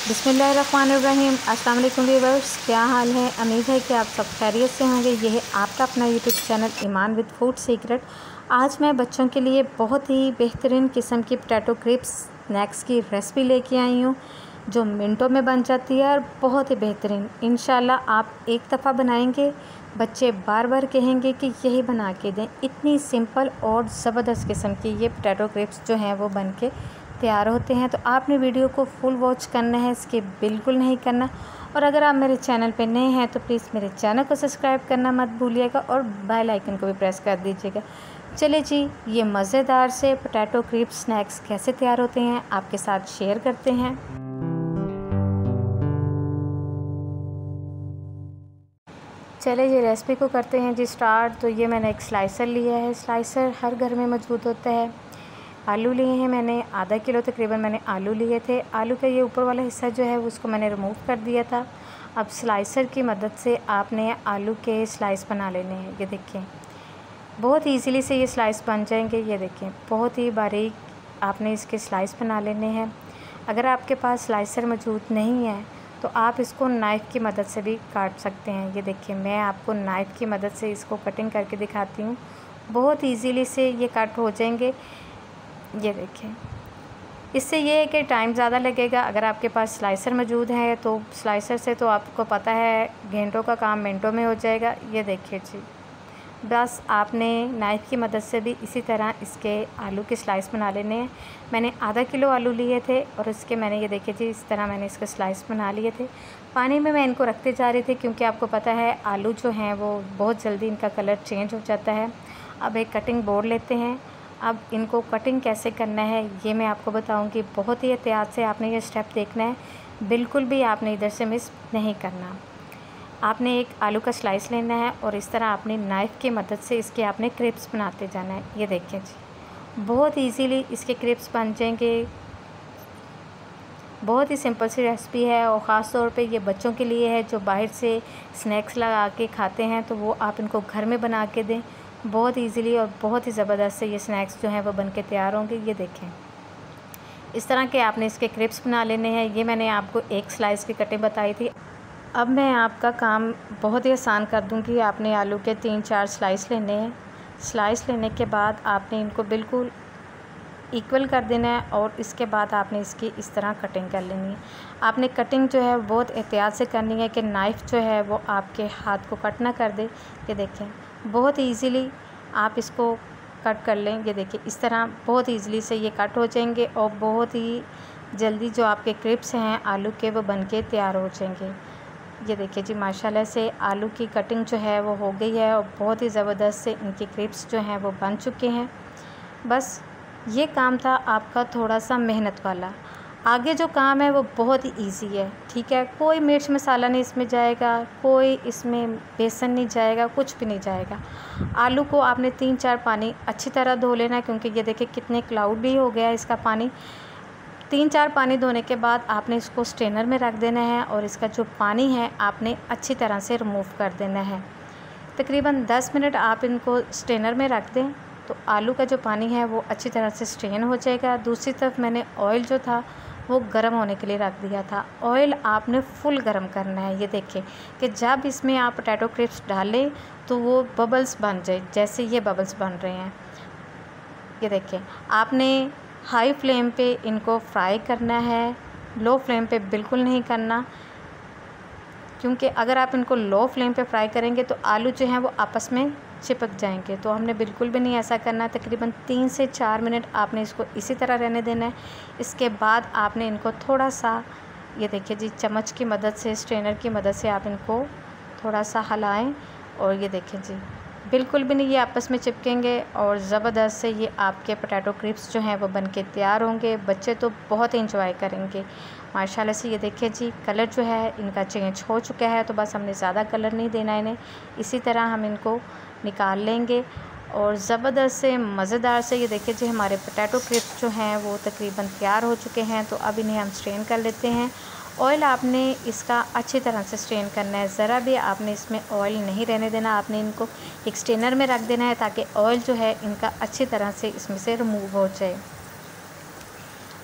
बिस्मिल्लाहिर्रहमानिर्रहीम। अस्सलाम वालेकुम व्यूअर्स, क्या हाल है। उम्मीद है कि आप सब खैरियत से होंगे। ये है आपका अपना YouTube channel Iman with food secret. आज मैं बच्चों के लिए बहुत ही बेहतरीन किस्म की पोटैटो क्रिस्प्स स्नैक्स की रेसिपी लेके आई हूँ, जो मिनटों में बन जाती है और बहुत ही बेहतरीन। इंशाल्लाह आप एक दफ़ा बनाएंगे, बच्चे बार बार कहेंगे कि यही बना के दें। इतनी सिंपल और ज़बरदस्त किस्म की ये पोटैटो क्रिस्प्स जो हैं वो बन के तैयार होते हैं। तो आपने वीडियो को फुल वॉच करना है, स्किप बिल्कुल नहीं करना। और अगर आप मेरे चैनल पे नए हैं तो प्लीज़ मेरे चैनल को सब्सक्राइब करना मत भूलिएगा और बेल आइकन को भी प्रेस कर दीजिएगा। चलिए जी, ये मज़ेदार से पोटैटो क्रिस्प्स स्नैक्स कैसे तैयार होते हैं आपके साथ शेयर करते हैं। चलिए जी, रेसिपी को करते हैं जी स्टार्ट। तो ये मैंने एक स्लाइसर लिया है। स्लाइसर हर घर में मौजूद होता है। आलू लिए हैं मैंने, आधा किलो तकरीबन मैंने आलू लिए थे। आलू का ये ऊपर वाला हिस्सा जो है उसको मैंने रिमूव कर दिया था। अब स्लाइसर की मदद से आपने आलू के स्लाइस बना लेने हैं। ये देखें, बहुत इजीली से ये स्लाइस बन जाएंगे। ये देखें, बहुत ही बारीक आपने इसके स्लाइस बना लेने हैं। अगर आपके पास स्लाइसर मौजूद नहीं है तो आप इसको नाइफ़ की मदद से भी काट सकते हैं। ये देखिए, मैं आपको नाइफ़ की मदद से इसको कटिंग करके दिखाती हूँ। बहुत इजीली से ये कट हो जाएंगे। ये देखें, इससे ये है कि टाइम ज़्यादा लगेगा। अगर आपके पास स्लाइसर मौजूद है तो स्लाइसर से तो आपको पता है घंटों का काम मिनटों में हो जाएगा। ये देखिए जी, बस आपने नाइफ़ की मदद से भी इसी तरह इसके आलू के स्लाइस बना लेने हैं। मैंने आधा किलो आलू लिए थे और इसके मैंने ये देखिए जी, इस तरह मैंने इसके स्लाइस बना लिए थे। पानी में मैं इनको रखते जा रही थी क्योंकि आपको पता है आलू जो हैं वो बहुत जल्दी इनका कलर चेंज हो जाता है। अब एक कटिंग बोर्ड लेते हैं। अब इनको कटिंग कैसे करना है ये मैं आपको बताऊंगी। बहुत ही एहतियात से आपने ये स्टेप देखना है, बिल्कुल भी आपने इधर से मिस नहीं करना। आपने एक आलू का स्लाइस लेना है और इस तरह आपने नाइफ़ की मदद से इसके आपने क्रिस्प्स बनाते जाना है। ये देखिए जी, बहुत इजीली इसके क्रिस्प्स बन जाएंगे। बहुत ही सिंपल सी रेसिपी है और ख़ास तौर पे ये बच्चों के लिए है जो बाहर से स्नैक्स लगा के खाते हैं, तो वो आप इनको घर में बना के दें। बहुत इजीली और बहुत ही ज़बरदस्त से ये स्नैक्स जो हैं वो बन के तैयार होंगे। ये देखें, इस तरह के आपने इसके क्रिस्प्स बना लेने हैं। ये मैंने आपको एक स्लाइस की कटिंग बताई थी। अब मैं आपका काम बहुत ही आसान कर दूंगी। आपने आलू के 3-4 स्लाइस लेने हैं। स्लाइस लेने के बाद आपने इनको बिल्कुल इक्वल कर देना है और इसके बाद आपने इसकी इस तरह कटिंग कर लेनी है। आपने कटिंग जो है बहुत एहतियात से करनी है कि नाइफ़ जो है वो आपके हाथ को कट ना कर दे। ये देखें, बहुत इजीली आप इसको कट कर लें। ये देखिए, इस तरह बहुत इजीली से ये कट हो जाएंगे और बहुत ही जल्दी जो आपके क्रिस्प्स हैं आलू के वो बन के तैयार हो जाएंगे। ये देखिए जी, माशाल्लाह से आलू की कटिंग जो है वो हो गई है और बहुत ही ज़बरदस्त से इनके क्रिस्प्स जो हैं वो बन चुके हैं। बस ये काम था आपका थोड़ा सा मेहनत वाला। आगे जो काम है वो बहुत ही इजी है, ठीक है। कोई मिर्च मसाला नहीं इसमें जाएगा, कोई इसमें बेसन नहीं जाएगा, कुछ भी नहीं जाएगा। आलू को आपने 3-4 पानी अच्छी तरह धो लेना है क्योंकि ये देखिए कितने क्लाउड भी हो गया इसका पानी। 3-4 पानी धोने के बाद आपने इसको स्ट्रेनर में रख देना है और इसका जो पानी है आपने अच्छी तरह से रिमूव कर देना है। तकरीबन 10 मिनट आप इनको स्ट्रेनर में रख दें तो आलू का जो पानी है वो अच्छी तरह से स्ट्रेन हो जाएगा। दूसरी तरफ मैंने ऑयल जो था वो गर्म होने के लिए रख दिया था। ऑयल आपने फुल गर्म करना है। ये देखें कि जब इसमें आप पोटैटो क्रिस्प्स डालें तो वो बबल्स बन जाए, जैसे ये बबल्स बन रहे हैं। ये देखें, आपने हाई फ्लेम पे इनको फ्राई करना है, लो फ्लेम पे बिल्कुल नहीं करना, क्योंकि अगर आप इनको लो फ्लेम पे फ्राई करेंगे तो आलू जो हैं वो आपस में चिपक जाएंगे। तो हमने बिल्कुल भी नहीं ऐसा करना है। तकरीबन 3 से 4 मिनट आपने इसको इसी तरह रहने देना है। इसके बाद आपने इनको थोड़ा सा, ये देखिए जी, चम्मच की मदद से, स्ट्रेनर की मदद से आप इनको थोड़ा सा हिलाएं और ये देखें जी, बिल्कुल भी नहीं ये आपस में चिपकेंगे और ज़बरदस्त से ये आपके पोटैटो क्रिस्प्स जो हैं वो बन के तैयार होंगे। बच्चे तो बहुत इंजॉय करेंगे माशाल्लाह से। ये देखिए जी, कलर जो है इनका चेंज हो चुका है, तो बस हमने ज़्यादा कलर नहीं देना इन्हें। इसी तरह हम इनको निकाल लेंगे और ज़बरदस्त से मज़ेदार से, ये देखिए जी, हमारे पोटैटो क्रिस्प्स जो हैं वो तकरीबन तैयार हो चुके हैं। तो अब इन्हें हम स्ट्रेन कर लेते हैं। ऑयल आपने इसका अच्छी तरह से स्ट्रेन करना है, ज़रा भी आपने इसमें ऑयल नहीं रहने देना। आपने इनको एक स्ट्रेनर में रख देना है ताकि ऑयल जो है इनका अच्छी तरह से इसमें से रिमूव हो जाए।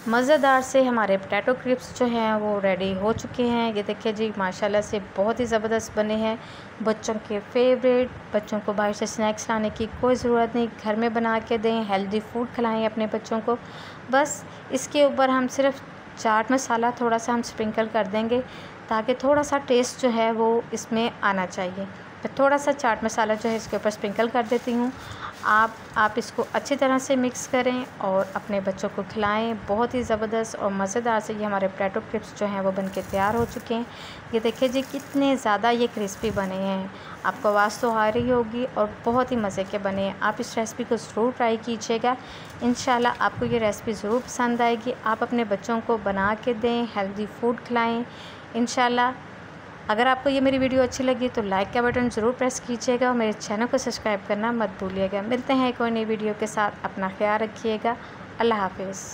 मज़ेदार से हमारे पोटैटो क्रिस्प्स जो हैं वो रेडी हो चुके हैं। ये देखिए जी, माशाल्लाह से बहुत ही ज़बरदस्त बने हैं। बच्चों के फेवरेट, बच्चों को बाहर से स्नैक्स लाने की कोई ज़रूरत नहीं, घर में बना के दें, हेल्दी फूड खिलाएं अपने बच्चों को। बस इसके ऊपर हम सिर्फ चाट मसाला थोड़ा सा हम स्प्रिंकल कर देंगे, ताकि थोड़ा सा टेस्ट जो है वो इसमें आना चाहिए। तो थोड़ा सा चाट मसाला जो है इसके ऊपर स्प्रिंकल कर देती हूँ। आप इसको अच्छी तरह से मिक्स करें और अपने बच्चों को खिलाएं। बहुत ही ज़बरदस्त और मज़ेदार से ये हमारे पोटैटो क्रिस्प्स जो हैं वो बनके तैयार हो चुके हैं। ये देखिए जी, कितने ज़्यादा ये क्रिस्पी बने हैं। आपको आवाज़ तो आ रही होगी, और बहुत ही मज़े के बने हैं। आप इस रेसिपी को ज़रूर ट्राई कीजिएगा। इंशाल्लाह आपको ये रेसिपी ज़रूर पसंद आएगी। आप अपने बच्चों को बना के दें, हेल्दी फूड खिलाएँ इंशाल्लाह। अगर आपको ये मेरी वीडियो अच्छी लगी तो लाइक का बटन ज़रूर प्रेस कीजिएगा और मेरे चैनल को सब्सक्राइब करना मत भूलिएगा। मिलते हैं एक और नई वीडियो के साथ। अपना ख्याल रखिएगा। अल्लाह हाफिज़।